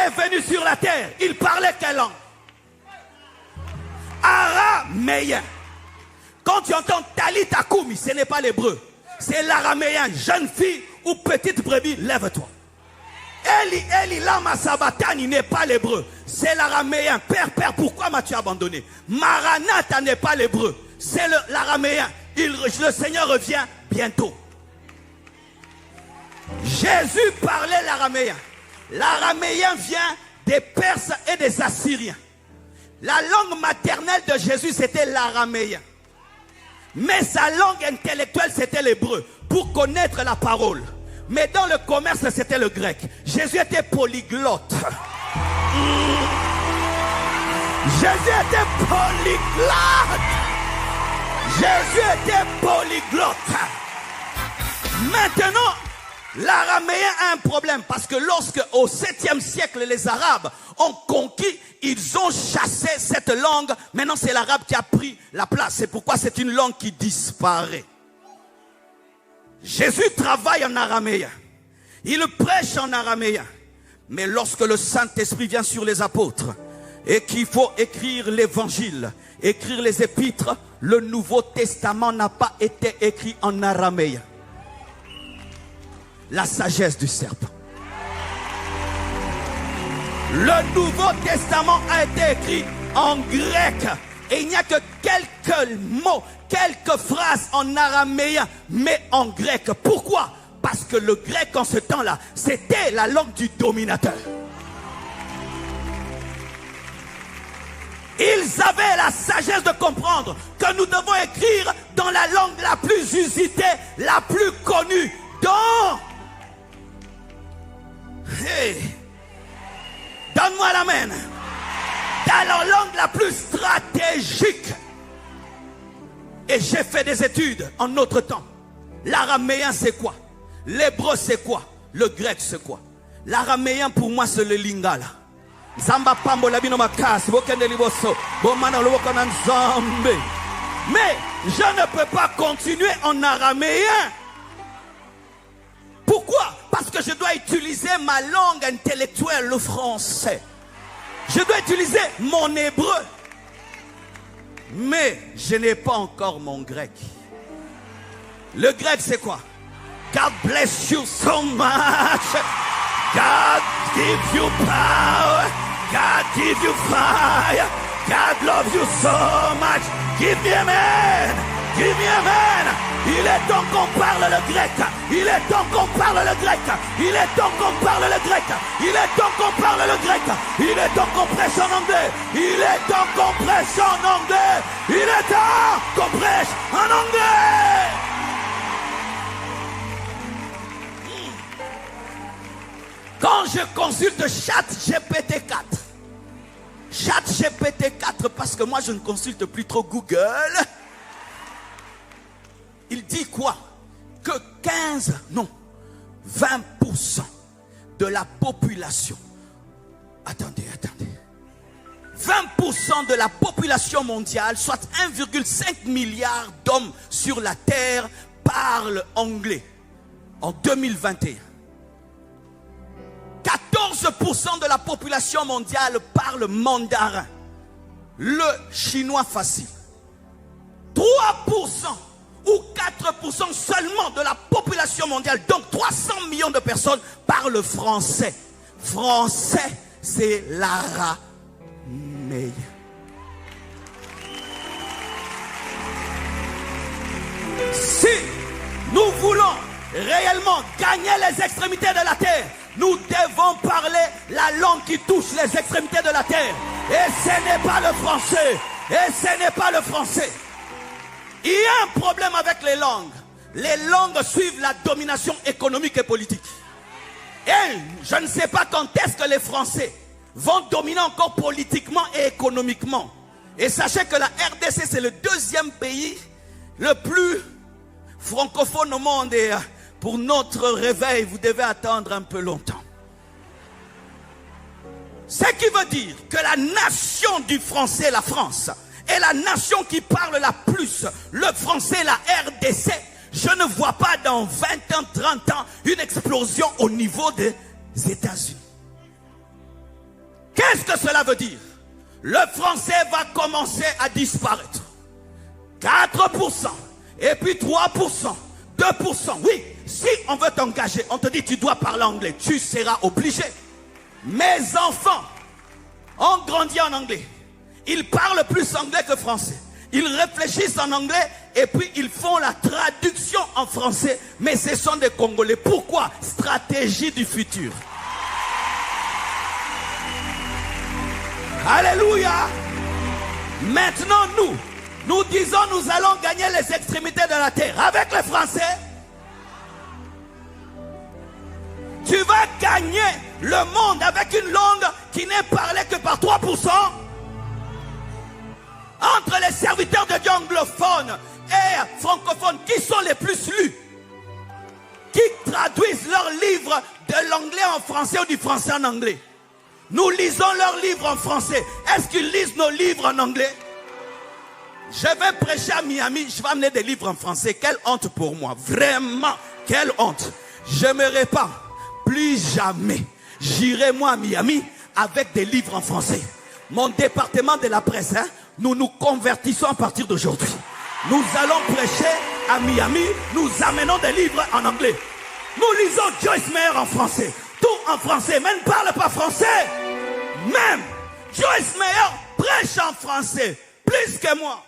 est venu sur la terre, il parlait quelle langue? Araméen. Quand tu entends Talita Koumi, ce n'est pas l'hébreu, c'est l'araméen. Jeune fille ou petite brebis, lève-toi. Eli lama sabatani n'est pas l'hébreu, c'est l'araméen. Père, pourquoi m'as-tu abandonné? Maranatha n'est pas l'hébreu, c'est l'araméen. Le Seigneur revient bientôt. Jésus parlait l'araméen. L'araméen vient des Perses et des Assyriens. La langue maternelle de Jésus, c'était l'araméen. Mais sa langue intellectuelle, c'était l'hébreu, pour connaître la parole. Mais dans le commerce, c'était le grec. Jésus était polyglotte. Jésus était polyglotte. Jésus était polyglotte. Maintenant, l'araméen a un problème parce que lorsque au 7e siècle les Arabes ont conquis, ils ont chassé cette langue. Maintenant c'est l'arabe qui a pris la place. C'est pourquoi c'est une langue qui disparaît. Jésus travaille en araméen. Il prêche en araméen. Mais lorsque le Saint-Esprit vient sur les apôtres et qu'il faut écrire l'évangile, écrire les épîtres, le Nouveau Testament n'a pas été écrit en araméen. La sagesse du serpent. Le Nouveau Testament a été écrit en grec. Et il n'y a que quelques mots, quelques phrases en araméen, mais en grec. Pourquoi? Parce que le grec en ce temps-là, c'était la langue du dominateur. Ils avaient la sagesse de comprendre que nous devons écrire dans la langue la plus usitée, la plus connue, dans... Hey. Donne-moi l'amen. Dans la langue la plus stratégique. Et j'ai fait des études en notre temps. L'araméen c'est quoi? L'hébreu c'est quoi? Le grec c'est quoi? L'araméen pour moi c'est le lingala. Mais je ne peux pas continuer en araméen. Pourquoi? Parce que je dois utiliser ma langue intellectuelle, le français. Je dois utiliser mon hébreu. Mais je n'ai pas encore mon grec. Le grec c'est quoi? God bless you so much. God give you power. God give you fire. God loves you so much. Give me amen. Give me amen. Il est temps qu'on parle le grec. Il est temps qu'on parle le grec. Il est temps qu'on parle le grec. Il est temps qu'on parle le grec. Il est temps qu'on prêche en anglais. Il est temps qu'on prêche en anglais. Il est temps qu'on prêche en anglais. Quand je consulte ChatGPT 4, ChatGPT 4 parce que moi je ne consulte plus trop Google. Il dit quoi? Que 20% de la population, attendez, 20% de la population mondiale, soit 1,5 milliard d'hommes sur la terre, parlent anglais en 2021. 14% de la population mondiale parle mandarin, le chinois facile. 3% ou 4% seulement de la population mondiale, donc 300 millions de personnes, parlent français. Français, c'est l'araméen. Si nous voulons réellement gagner les extrémités de la terre, nous devons parler la langue qui touche les extrémités de la terre. Et ce n'est pas le français. Et ce n'est pas le français. Il y a un problème avec les langues. Les langues suivent la domination économique et politique. Et je ne sais pas quand est-ce que les Français vont dominer encore politiquement et économiquement. Et sachez que la RDC, c'est le deuxième pays le plus francophone au monde. Et pour notre réveil, vous devez attendre un peu longtemps. Ce qui veut dire que la nation du français, la France, est la nation qui parle la plus le français, la RDC. Je ne vois pas dans 20 ans, 30 ans, une explosion au niveau des États-Unis. Qu'est-ce que cela veut dire? Le français va commencer à disparaître. 4%, et puis 3%, 2%. Oui, si on veut t'engager, on te dit tu dois parler anglais, tu seras obligé. Mes enfants ont grandi en anglais. Ils parlent plus anglais que français. Ils réfléchissent en anglais et puis ils font la traduction en français. Mais ce sont des Congolais. Pourquoi? Stratégie du futur. Alléluia. Maintenant nous disons nous allons gagner les extrémités de la terre. Avec les Français, tu vas gagner le monde avec une langue qui n'est parlée que par 3%. Entre les serviteurs de Dieu anglophones et francophones, qui sont les plus lus? Qui traduisent leurs livres de l'anglais en français ou du français en anglais? Nous lisons leurs livres en français. Est-ce qu'ils lisent nos livres en anglais? Je vais prêcher à Miami, je vais amener des livres en français. Quelle honte pour moi, vraiment, quelle honte. Je n'aimerais pas, plus jamais, j'irai moi à Miami avec des livres en français. Mon département de la presse, nous nous convertissons à partir d'aujourd'hui. Nous allons prêcher à Miami, nous amenons des livres en anglais. Nous lisons Joyce Meyer en français, tout en français, mais ne parle pas français. Même Joyce Meyer prêche en français, plus que moi.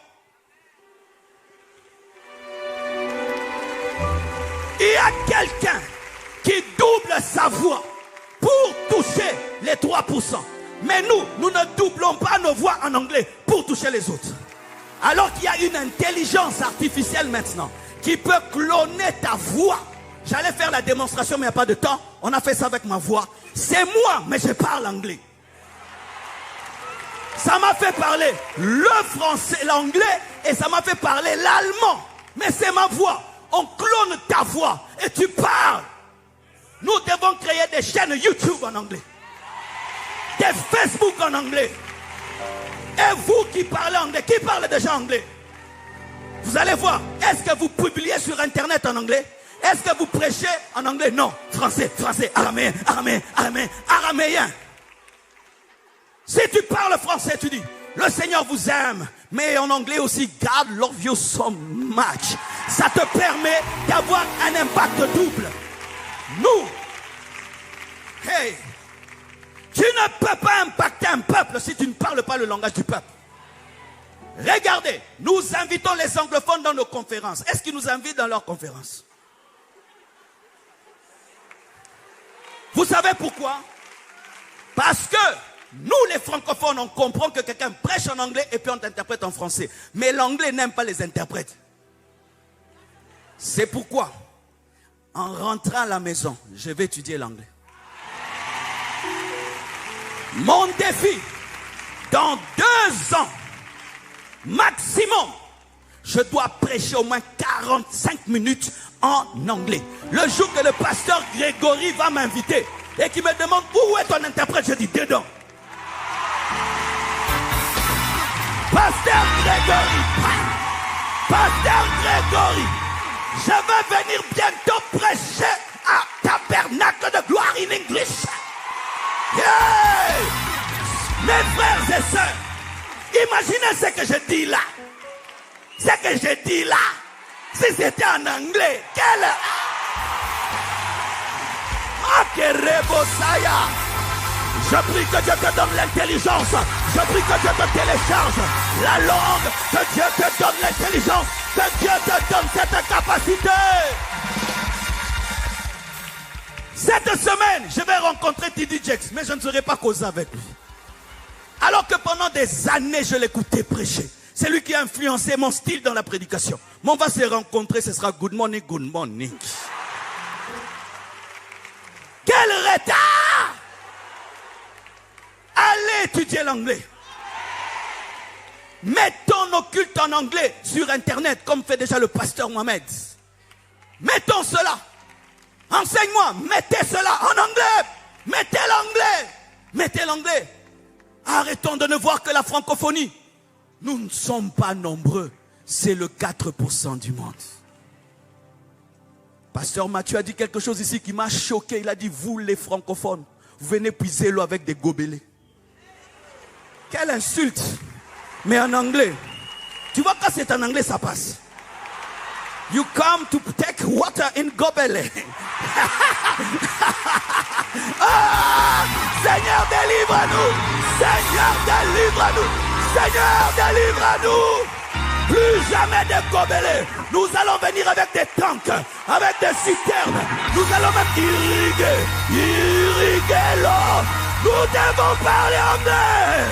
Il y a quelqu'un qui double sa voix pour toucher les 3%. Mais nous ne doublons pas nos voix en anglais pour toucher les autres. Alors qu'il y a une intelligence artificielle maintenant qui peut cloner ta voix. J'allais faire la démonstration mais il n'y a pas de temps. On a fait ça avec ma voix. C'est moi mais je parle anglais. Ça m'a fait parler le français, l'anglais et ça m'a fait parler l'allemand. Mais c'est ma voix. On clone ta voix et tu parles. Nous devons créer des chaînes YouTube en anglais. Des Facebook en anglais. Et vous qui parlez anglais, qui parle déjà anglais? Vous allez voir, est-ce que vous publiez sur internet en anglais? Est-ce que vous prêchez en anglais? Non, français, français, araméen, araméen, araméen, araméen. Si tu parles français, tu dis, le Seigneur vous aime. Mais en anglais aussi, God love you so much. Ça te permet d'avoir un impact double. Nous, hey, tu ne peux pas impacter un peuple si tu ne parles pas le langage du peuple. Regardez, nous invitons les anglophones dans nos conférences. Est-ce qu'ils nous invitent dans leurs conférences? Vous savez pourquoi? Parce que nous, les francophones, on comprend que quelqu'un prêche en anglais et puis on t'interprète en français. Mais l'anglais n'aime pas les interprètes. C'est pourquoi, en rentrant à la maison, je vais étudier l'anglais. Mon défi, dans 2 ans, maximum, je dois prêcher au moins 45 minutes en anglais. Le jour que le pasteur Grégory va m'inviter et qu'il me demande où est ton interprète, je dis dedans. Pasteur Grégory, Pasteur Grégory, je vais venir bientôt prêcher à Tabernacle de Gloire in English. Yeah! Mes frères et sœurs, imaginez ce que je dis là. Ce que je dis là, si c'était en anglais, quel... Ah, que rebosaya! Je prie que Dieu te donne l'intelligence. Je prie que Dieu te télécharge la langue. Que Dieu te donne l'intelligence. Que Dieu te donne cette capacité. Cette semaine, je vais rencontrer T.D. Jakes, mais je ne serai pas causé avec lui. Alors que pendant des années, je l'écoutais prêcher. C'est lui qui a influencé mon style dans la prédication. Mais on va se rencontrer, ce sera good morning, good morning. Quel retard! Allez étudier l'anglais. Mettons nos cultes en anglais sur internet, comme fait déjà le pasteur Mohamed. Mettons cela. Enseigne-moi, mettez cela en anglais. Mettez l'anglais. Mettez l'anglais. Arrêtons de ne voir que la francophonie. Nous ne sommes pas nombreux. C'est le 4% du monde. Pasteur Mathieu a dit quelque chose ici qui m'a choqué. Il a dit, vous les francophones, vous venez puiser l'eau avec des gobelets. Quelle insulte. Mais en anglais. Tu vois, quand c'est en anglais, ça passe. You come to take water in Gobelin. Ah, Seigneur, délivre-nous. Seigneur, délivre-nous. Seigneur, délivre-nous. Plus jamais de Gobelin. Nous allons venir avec des tanks, avec des citernes. Nous allons même irriguer l'eau. Nous devons parler anglais.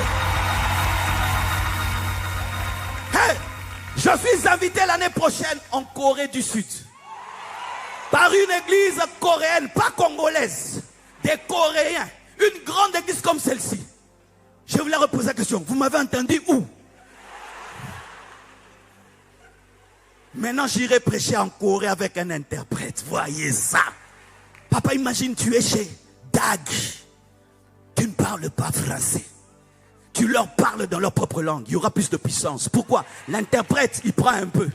Hey, je suis invité l'année prochaine en Corée du Sud. Par une église coréenne, pas congolaise. Des Coréens. Une grande église comme celle-ci. Je voulais reposer la question. Vous m'avez entendu où? Maintenant, j'irai prêcher en Corée avec un interprète. Voyez ça. Papa, imagine, tu es chez Dag. Tu ne parles pas français. Tu leur parles dans leur propre langue. Il y aura plus de puissance. Pourquoi? L'interprète, il prend un peu.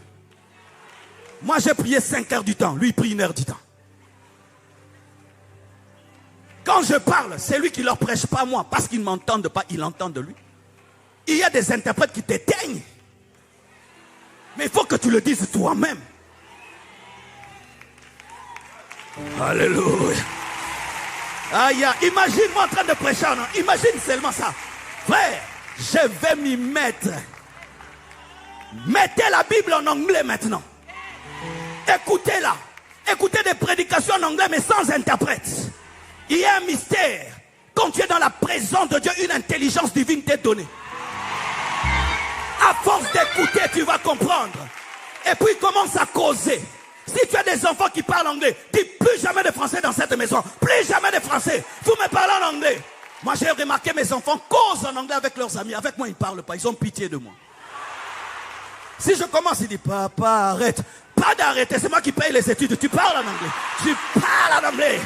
Moi, j'ai prié 5 heures du temps. Lui, il prie 1 heure du temps. Quand je parle, c'est lui qui leur prêche, pas moi. Parce qu'ils ne m'entendent pas, ils l'entendent de lui. Il y a des interprètes qui t'éteignent. Mais il faut que tu le dises toi-même. Alléluia. Aïe, imagine-moi en train de prêcher. Non? Imagine seulement ça. Frère, je vais m'y mettre. Mettez la Bible en anglais maintenant. Écoutez-la. Écoutez des prédications en anglais mais sans interprète. Il y a un mystère. Quand tu es dans la présence de Dieu, une intelligence divine t'est donnée. À force d'écouter, tu vas comprendre. Et puis commence à causer. Si tu as des enfants qui parlent anglais, dis plus jamais de français dans cette maison. Plus jamais de français. Vous me parlez en anglais. Moi j'ai remarqué mes enfants causent en anglais avec leurs amis. Avec moi ils ne parlent pas. Ils ont pitié de moi. Si je commence, ils disent papa arrête. Pas d'arrêter, c'est moi qui paye les études. Tu parles en anglais. Tu parles en anglais.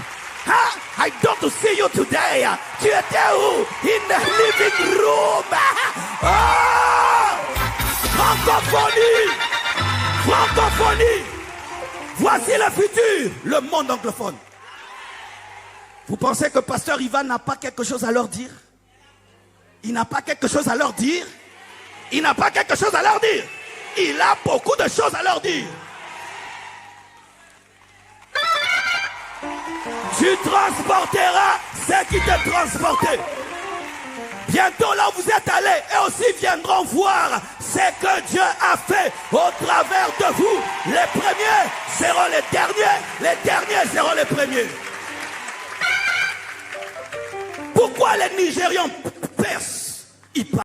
Huh? I don't see you today. Tu étais où? In the living room. Oh! Francophonie. Francophonie. Voici le futur. Le monde anglophone. Vous pensez que Pasteur Ivan n'a pas quelque chose à leur dire? Il n'a pas quelque chose à leur dire? Il n'a pas quelque chose à leur dire? Il a beaucoup de choses à leur dire. Tu transporteras ce qui te transportait. Bientôt là où vous êtes allés, et aussi viendront voir ce que Dieu a fait au travers de vous. Les premiers seront les derniers seront les premiers. Pourquoi les Nigérians percent? Ils parlent.